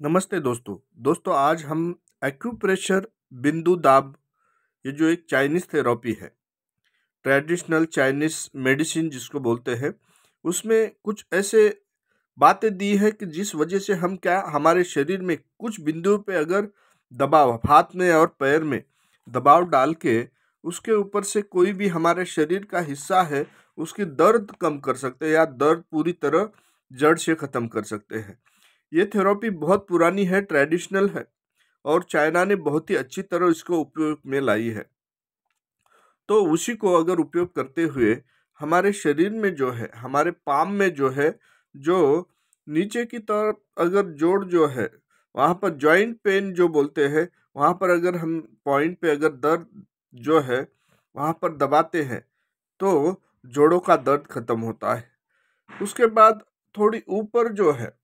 नमस्ते दोस्तों आज हम एक्यूप्रेशर बिंदु दाब ये जो एक चाइनीज़ थेरेपी है, ट्रेडिशनल चाइनीज़ मेडिसिन जिसको बोलते हैं, उसमें कुछ ऐसे बातें दी है कि जिस वजह से हम क्या हमारे शरीर में कुछ बिंदुओं पे अगर दबाव हाथ में और पैर में दबाव डाल के उसके ऊपर से कोई भी हमारे शरीर का हिस्सा है उसकी दर्द कम कर सकते हैं या दर्द पूरी तरह जड़ से ख़त्म कर सकते हैं। ये थेरेपी बहुत पुरानी है, ट्रेडिशनल है और चाइना ने बहुत ही अच्छी तरह इसको उपयोग में लाई है। तो उसी को अगर उपयोग करते हुए हमारे शरीर में जो है, हमारे पाम में जो है, जो नीचे की तरफ अगर जोड़ जो है, वहाँ पर जॉइंट पेन जो बोलते हैं, वहाँ पर अगर हम पॉइंट पे अगर दर्द जो है वहाँ पर दबाते हैं तो जोड़ों का दर्द खत्म होता है। उसके बाद थोड़ी ऊपर जो है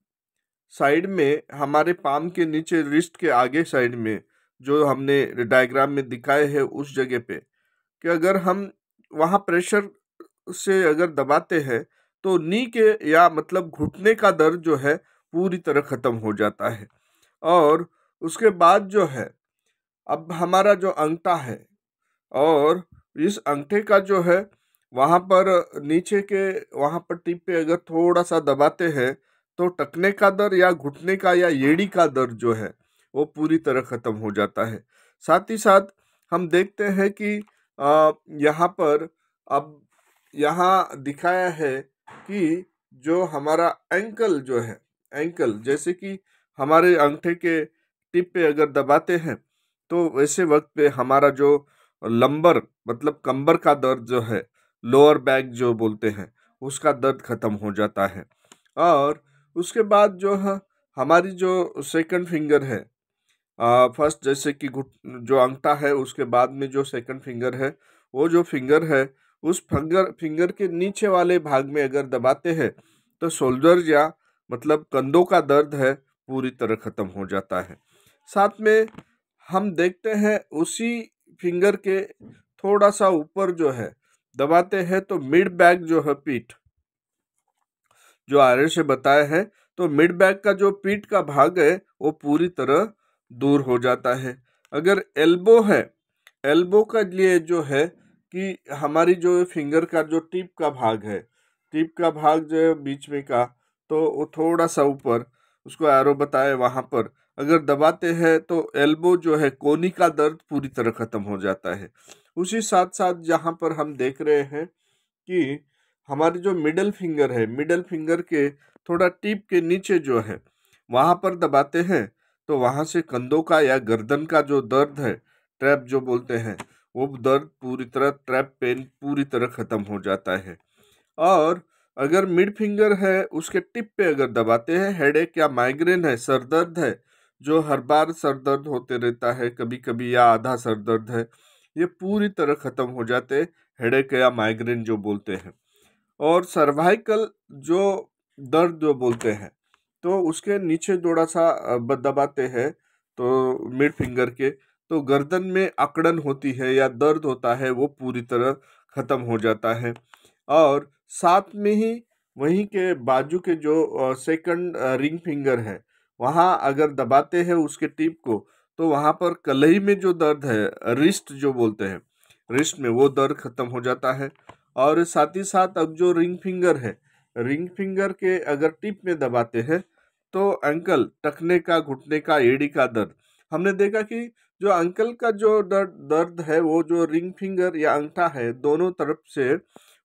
साइड में हमारे पाम के नीचे रिस्ट के आगे साइड में जो हमने डायग्राम में दिखाए हैं उस जगह पे कि अगर हम वहाँ प्रेशर से अगर दबाते हैं तो नी के या मतलब घुटने का दर्द जो है पूरी तरह खत्म हो जाता है। और उसके बाद जो है अब हमारा जो अंगूठा है और इस अंगूठे का जो है वहाँ पर नीचे के वहाँ पर टिप पे अगर थोड़ा सा दबाते हैं तो टखने का दर्द या घुटने का या एड़ी का दर्द जो है वो पूरी तरह खत्म हो जाता है। साथ ही साथ हम देखते हैं कि यहाँ पर अब यहाँ दिखाया है कि जो हमारा एंकल जो है, एंकल जैसे कि हमारे अंगूठे के टिप पे अगर दबाते हैं तो वैसे वक्त पे हमारा जो लंबर मतलब कंबर का दर्द जो है, लोअर बैक जो बोलते हैं, उसका दर्द खत्म हो जाता है। और उसके बाद जो है हमारी जो सेकंड फिंगर है, फर्स्ट जैसे कि घुट जो अंगूठा है उसके बाद में जो सेकंड फिंगर है, वो जो फिंगर है उस फिंगर फिंगर के नीचे वाले भाग में अगर दबाते हैं तो शोल्डर या मतलब कंधों का दर्द है पूरी तरह खत्म हो जाता है। साथ में हम देखते हैं उसी फिंगर के थोड़ा सा ऊपर जो है दबाते हैं तो मिड बैक जो है पीठ जो आर्य से बताया है, तो मिड बैक का जो पीठ का भाग है वो पूरी तरह दूर हो जाता है। अगर एल्बो है, एल्बो का लिए जो है कि हमारी जो फिंगर का जो टिप का भाग है, टिप का भाग जो है बीच में का, तो वो थोड़ा सा ऊपर उसको एरो बताए वहाँ पर अगर दबाते हैं तो एल्बो जो है कोनी का दर्द पूरी तरह खत्म हो जाता है। उसी साथ साथ जहाँ पर हम देख रहे हैं कि हमारी जो मिडल फिंगर है, मिडल फिंगर के थोड़ा टिप के नीचे जो है वहाँ पर दबाते हैं तो वहाँ से कंधों का या गर्दन का जो दर्द है, ट्रैप जो बोलते हैं, वो दर्द पूरी तरह ट्रैप पेन पूरी तरह खत्म हो जाता है। और अगर मिड फिंगर है उसके टिप पे अगर दबाते हैं, हेडेक या माइग्रेन है, सर दर्द है, जो हर बार सर दर्द होते रहता है कभी कभी या आधा सर दर्द है, ये पूरी तरह खत्म हो जाते हैं, हेडेक या माइग्रेन जो बोलते हैं। और सर्वाइकल जो दर्द जो बोलते हैं तो उसके नीचे थोड़ा सा दबाते हैं तो मिड फिंगर के, तो गर्दन में अकड़न होती है या दर्द होता है वो पूरी तरह खत्म हो जाता है। और साथ में ही वहीं के बाजू के जो सेकंड रिंग फिंगर है वहाँ अगर दबाते हैं उसके टिप को तो वहाँ पर कलाई में जो दर्द है, रिस्ट जो बोलते हैं, रिस्ट में वो दर्द खत्म हो जाता है। और साथ ही साथ अब जो रिंग फिंगर है, रिंग फिंगर के अगर टिप में दबाते हैं तो अंकल टखने का, घुटने का, एड़ी का दर्द, हमने देखा कि जो अंकल का जो दर्द दर्द है वो जो रिंग फिंगर या अंगूठा है दोनों तरफ से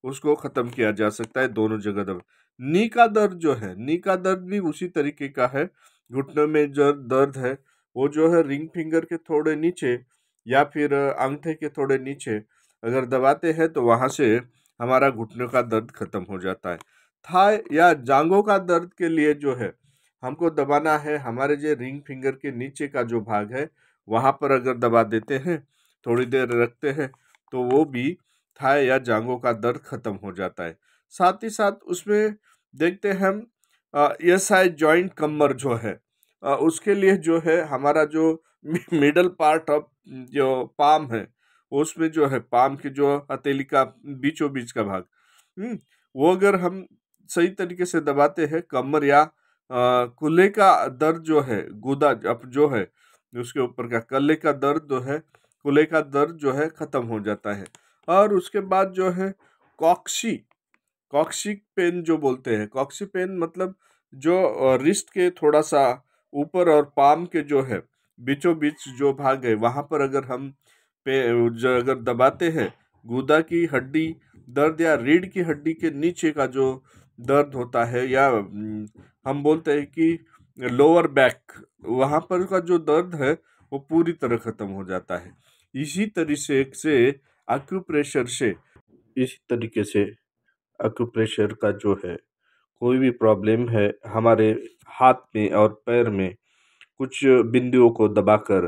उसको खत्म किया जा सकता है, दोनों जगह दर्द। नी का दर्द जो है, नी का दर्द भी उसी तरीके का है, घुटने में जो दर्द है वो जो है रिंग फिंगर के थोड़े नीचे या फिर अंगूठे के थोड़े नीचे अगर दबाते हैं तो वहां से हमारा घुटने का दर्द खत्म हो जाता है। थाई या जांघों का दर्द के लिए जो है हमको दबाना है हमारे जो रिंग फिंगर के नीचे का जो भाग है वहां पर अगर दबा देते हैं, थोड़ी देर रखते हैं, तो वो भी थाई या जांघों का दर्द खत्म हो जाता है। साथ ही साथ उसमें देखते हैं हम एस आई जॉइंट कमर जो है, उसके लिए जो है हमारा जो मिडल पार्ट ऑफ जो पाम है उसमें जो है पाम की जो हथेली का बीचों बीच का भाग, वो अगर हम सही तरीके से दबाते हैं कमर या कूल्हे का दर्द जो है, गुदा अब जो है उसके ऊपर का कल्ले का दर्द जो है, कूल्हे का दर्द जो है ख़त्म हो जाता है। और उसके बाद जो है कॉक्सी कॉक्सिक पेन जो बोलते हैं, कॉक्सी पेन मतलब जो रिस्ट के थोड़ा सा ऊपर और पाम के जो है बीचों बीच जो भाग है वहाँ पर अगर हम पे जो अगर दबाते हैं, गूदा की हड्डी दर्द या रीढ़ की हड्डी के नीचे का जो दर्द होता है, या हम बोलते हैं कि लोअर बैक, वहाँ पर का जो दर्द है वो पूरी तरह ख़त्म हो जाता है। इसी तरीके से एक्यूप्रेशर से इसी तरीके से एक्यूप्रेशर का जो है कोई भी प्रॉब्लम है हमारे हाथ में और पैर में कुछ बिंदुओं को दबाकर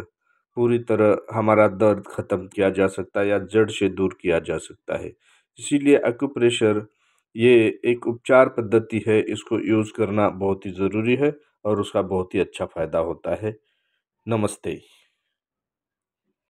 पूरी तरह हमारा दर्द ख़त्म किया जा सकता है या जड़ से दूर किया जा सकता है। इसीलिए एक्यूप्रेशर ये एक उपचार पद्धति है, इसको यूज़ करना बहुत ही ज़रूरी है और उसका बहुत ही अच्छा फ़ायदा होता है। नमस्ते।